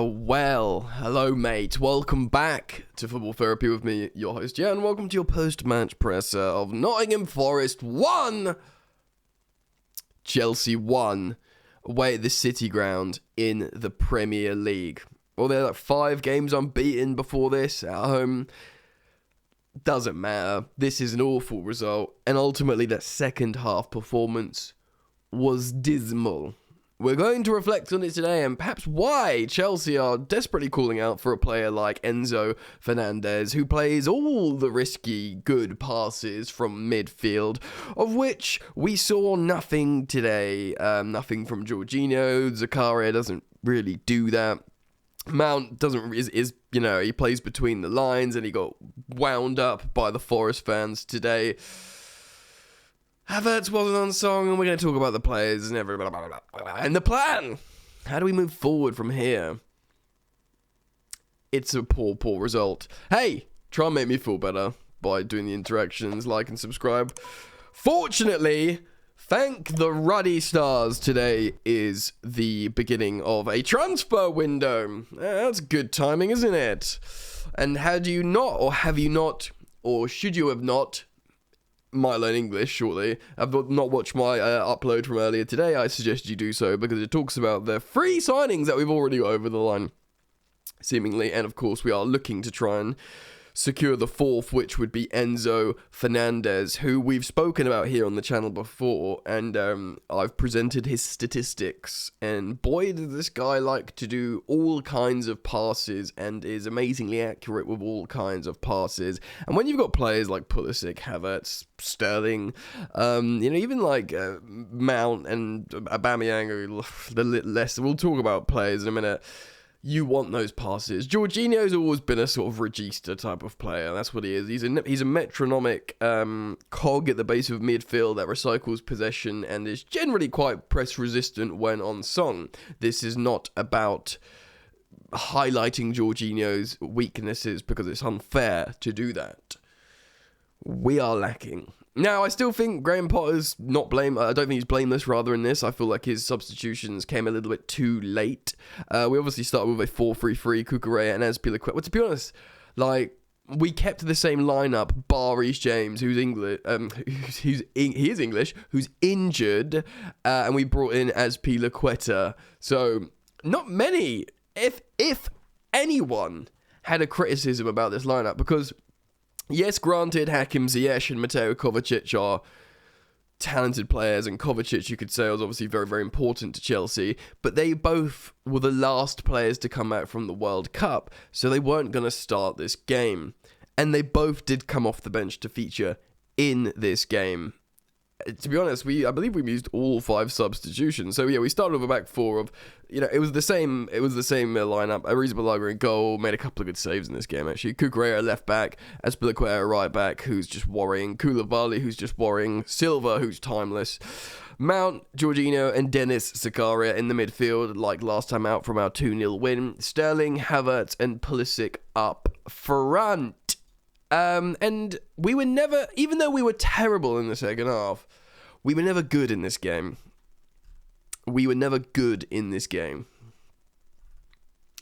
Well, hello mate, welcome back to Football Therapy with me, your host Jan. Welcome to your post-match presser of Nottingham Forest 1, Chelsea 1, away at the City ground in the Premier League. Well, they're like 5 games unbeaten before this at home. Doesn't matter, this is an awful result, and ultimately that second half performance was dismal. We're going to reflect on it today and perhaps why Chelsea are desperately calling out for a player like Enzo Fernandez, who plays all the risky, good passes from midfield, of which we saw nothing today. Nothing from Jorginho. Zakaria doesn't really do that. Mount doesn't he plays between the lines, and he got wound up by the Forest fans today. Havertz wasn't on song, and we're going to talk about the players and everything. And the plan! How do we move forward from here? It's a poor result. Hey, try and make me feel better by doing the interactions, like and subscribe. Fortunately, thank the ruddy stars, today is the beginning of a transfer window. That's good timing, isn't it? And had you not, or have you not, or should you have not, might learn English shortly, I've not watched my upload from earlier today, I suggest you do so, because it talks about the free signings that we've already got over the line, seemingly, and of course we are looking to try and secure the fourth, which would be Enzo Fernandez, who we've spoken about here on the channel before, and I've presented his statistics, and boy does this guy like to do all kinds of passes and is amazingly accurate with all kinds of passes. And when you've got players like Pulisic, Havertz, Sterling, even like Mount and Aubameyang, the less, we'll talk about players in a minute. You want those passes. Jorginho's always been a sort of regista type of player. That's what he is. He's a metronomic cog at the base of midfield that recycles possession and is generally quite press resistant when on song. This is not about highlighting Jorginho's weaknesses because it's unfair to do that. We are lacking. Now, I still think Graham Potter's not I don't think he's blameless, rather, in this. I feel like his substitutions came a little bit too late. We obviously started with a 4-3-3, Cucurella and Azpilicueta. Well, to be honest, we kept the same lineup, bar Reece James, who's English, he is English, who's injured, and we brought in Azpilicueta. So, not many, if anyone, had a criticism about this lineup, because yes, granted, Hakim Ziyech and Mateo Kovacic are talented players, and Kovacic, you could say, was obviously very, very important to Chelsea, but they both were the last players to come out from the World Cup, so they weren't going to start this game. And they both did come off the bench to feature in this game. To be honest, I believe we used all 5 substitutions. So yeah, we started with a back 4 of, it was the same lineup. Ariza Balaga in goal, made a couple of good saves in this game actually. Cucurella left back, Azpilicueta right back, who's just worrying. Koulibaly, who's just worrying. Silva, who's timeless. Mount, Jorginho, and Dennis Zakaria in the midfield, like last time out from our 2-0 win. Sterling, Havertz, and Pulisic up front. And we were never, even though we were terrible in the second half, we were never good in this game.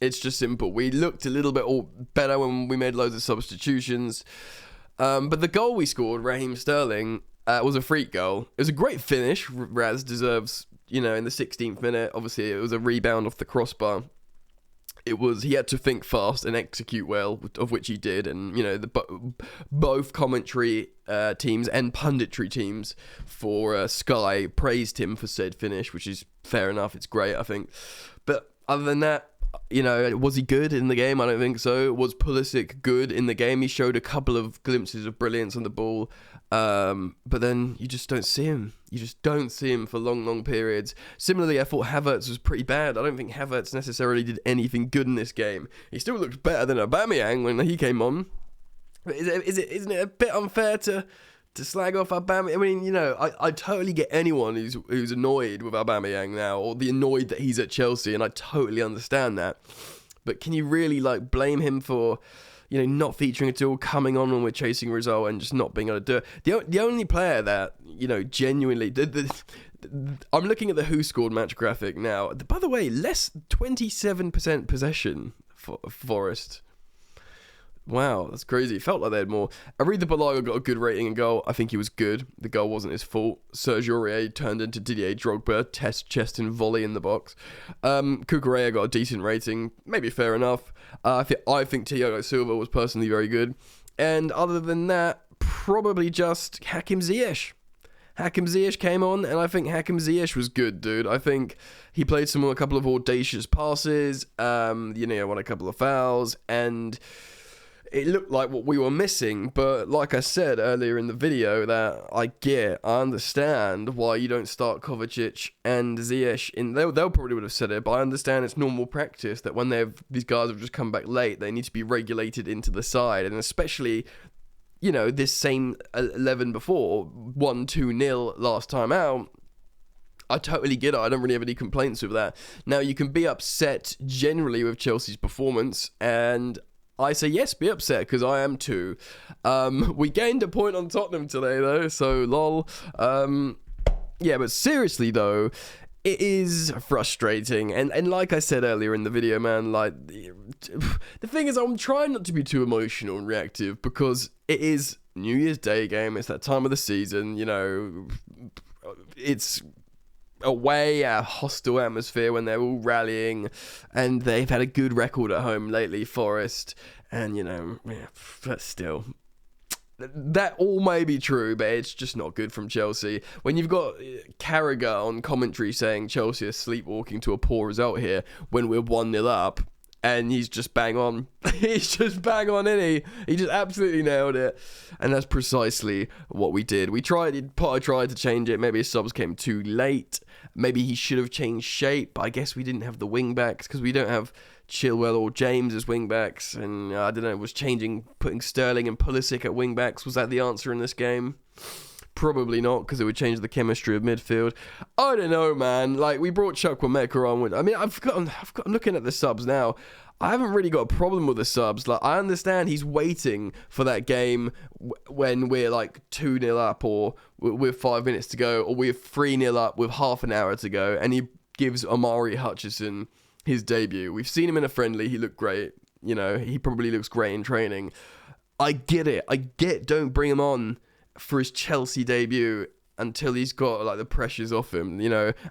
It's just simple. We looked a little bit better when we made loads of substitutions. But the goal we scored, Raheem Sterling, was a freak goal. It was a great finish. Raz deserves, in the 16th minute. Obviously, it was a rebound off the crossbar. He had to think fast and execute well, of which he did, and both commentary teams and punditry teams for Sky praised him for said finish, which is fair enough. It's great, I think. But other than that, was he good in the game? I don't think so. Was Pulisic good in the game? He showed a couple of glimpses of brilliance on the ball, but then you just don't see him. You just don't see him for long periods. Similarly, I thought Havertz was pretty bad. I don't think Havertz necessarily did anything good in this game. He still looked better than Aubameyang when he came on. But isn't it a bit unfair to slag off Aubameyang? I mean, I totally get anyone who's annoyed with Aubameyang now, or the annoyed that he's at Chelsea, and I totally understand that. But can you really blame him for not featuring at all, coming on when we're chasing a result and just not being able to do it? The only player that, genuinely, I'm looking at the who scored match graphic now. By the way, less 27% possession for Forest. Wow, that's crazy. It felt like they had more. Arida Balaga got a good rating and goal. I think he was good. The goal wasn't his fault. Serge Aurier turned into Didier Drogba. Chest and volley in the box. Cucurella got a decent rating. Maybe fair enough. I think Thiago Silva was personally very good. And other than that, probably just Hakim Ziyech. Hakim Ziyech came on, and I think Hakim Ziyech was good, dude. I think he played a couple of audacious passes, won a couple of fouls, and it looked like what we were missing. But like I said earlier in the video, that I understand why you don't start Kovacic and Ziyech. They'll probably would have said it, but I understand it's normal practice that when these guys have just come back late, they need to be regulated into the side, and especially, this same 11 before, 1-2-0 last time out. I totally get it. I don't really have any complaints with that. Now, you can be upset generally with Chelsea's performance, and I say yes, be upset, because I am too. We gained a point on Tottenham today, though, so lol. But seriously, though, it is frustrating, and like I said earlier in the video, man, like, the thing is, I'm trying not to be too emotional and reactive, because it is New Year's Day game, it's that time of the season, it's away, a hostile atmosphere when they're all rallying, and they've had a good record at home lately, Forest, and, but still, that all may be true, but it's just not good from Chelsea. When you've got Carragher on commentary saying Chelsea are sleepwalking to a poor result here when we're 1-0 up, and he's just bang on. He's just bang on, isn't he? He just absolutely nailed it. And that's precisely what we did. Potter tried to change it. Maybe his subs came too late. Maybe he should have changed shape. But I guess we didn't have the wing backs because we don't have Chilwell or James as wing backs. And I don't know, putting Sterling and Pulisic at wing backs. Was that the answer in this game? Probably not, because it would change the chemistry of midfield. I don't know, man. Like, we brought Chukwuemeka on. I'm looking at the subs now. I haven't really got a problem with the subs. Like, I understand he's waiting for that game when we're like 2-0 up, or with 5 minutes to go, or we're 3-0 up with half an hour to go, and he gives Omari Hutchison his debut. We've seen him in a friendly. He looked great. He probably looks great in training. I get it. Don't bring him on for his Chelsea debut until he's got like the pressures off him,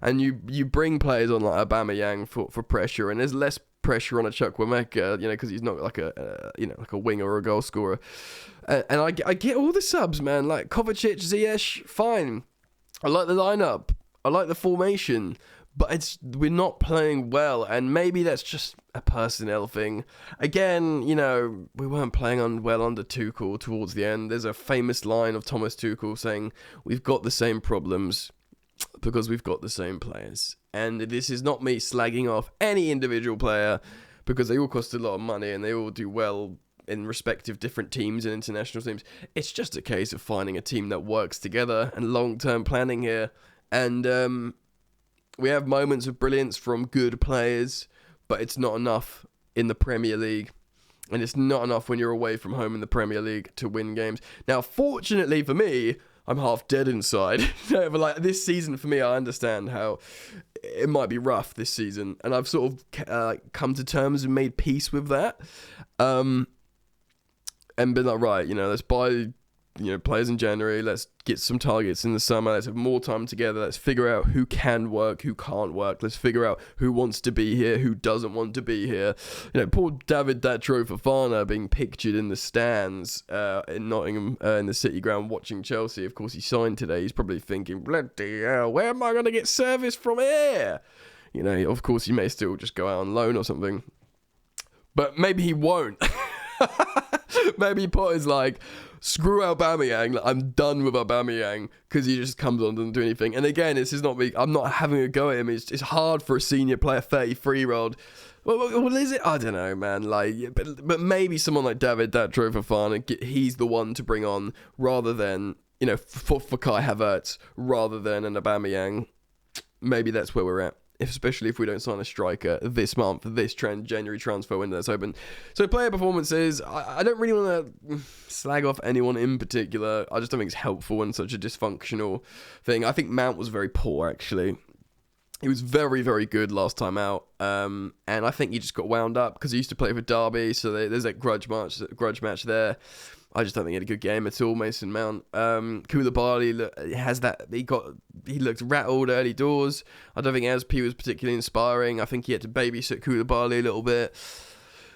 and you bring players on like Aubameyang for pressure, and there's less pressure on a Chukwuemeka, because he's not like a winger or a goal scorer. And I get all the subs, man. Like Kovacic, Ziyech, fine. I like the lineup. I like the formation. But we're not playing well, and maybe that's just a personnel thing. Again, we weren't playing well under Tuchel towards the end. There's a famous line of Thomas Tuchel saying, "We've got the same problems because we've got the same players." And this is not me slagging off any individual player, because they all cost a lot of money and they all do well in respective different teams and international teams. It's just a case of finding a team that works together and long-term planning here. And we have moments of brilliance from good players, but it's not enough in the Premier League. And it's not enough when you're away from home in the Premier League to win games. Now, fortunately for me, I'm half dead inside. But like this season for me, I understand how it might be rough this season. And I've sort of come to terms and made peace with that. And been like, right, let's buy players in January, let's get some targets in the summer, let's have more time together, let's figure out who can work, who can't work, let's figure out who wants to be here, who doesn't want to be here. Poor David Datro Fofana being pictured in the stands in Nottingham, in the City Ground, watching Chelsea. Of course, he signed today. He's probably thinking, bloody hell, where am I going to get service from here? Of course, he may still just go out on loan or something, but maybe he won't. Maybe Potter's like, screw Aubameyang, like, I'm done with Aubameyang, because he just comes on and doesn't do anything. And again, this is not me, I'm not having a go at him. It's hard for a senior player, 33-year-old. Well, is it? I don't know, man. Like, but maybe someone like David Datro Fofana, he's the one to bring on, rather than, for Kai Havertz, rather than an Aubameyang. Maybe that's where we're at. especially if we don't sign a striker this month, this January transfer window that's open. So player performances, I don't really want to slag off anyone in particular. I just don't think it's helpful in such a dysfunctional thing. I think Mount was very poor, actually. He was very, very good last time out, and I think he just got wound up because he used to play for Derby, so there's that grudge match there. I just don't think he had a good game at all, Mason Mount. Koulibaly has that. He looked rattled early doors. I don't think Aspi was particularly inspiring. I think he had to babysit Koulibaly a little bit.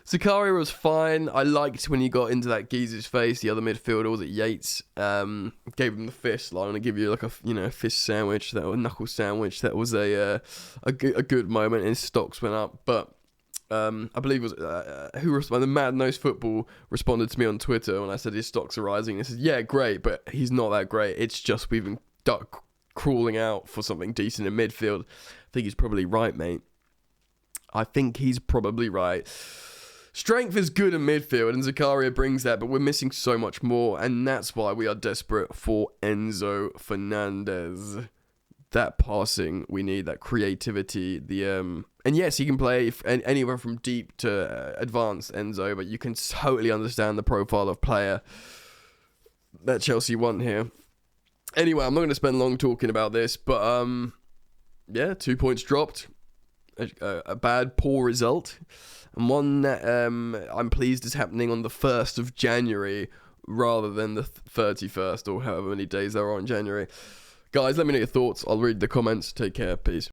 Zakaria was fine. I liked when he got into that geezer's face. The other midfielder was at Yates. Gave him the fist. Like, I'm gonna give you like a fist sandwich, a knuckle sandwich. That was a good moment. And his stocks went up. But I believe it was who responded. The Mad Nose Football responded to me on Twitter when I said his stocks are rising. He said, "Yeah, great, but he's not that great. It's just we've been crawling out for something decent in midfield." I think he's probably right, mate. I think he's probably right. Strength is good in midfield, and Zakaria brings that, but we're missing so much more, and that's why we are desperate for Enzo Fernandez. That passing, we need that creativity. And yes, he can play anywhere from deep to advanced, Enzo, but you can totally understand the profile of player that Chelsea want here. Anyway, I'm not going to spend long talking about this, but yeah, 2 points dropped. A bad, poor result. And one that I'm pleased is happening on the 1st of January rather than the 31st or however many days there are in January. Guys, let me know your thoughts. I'll read the comments. Take care. Peace.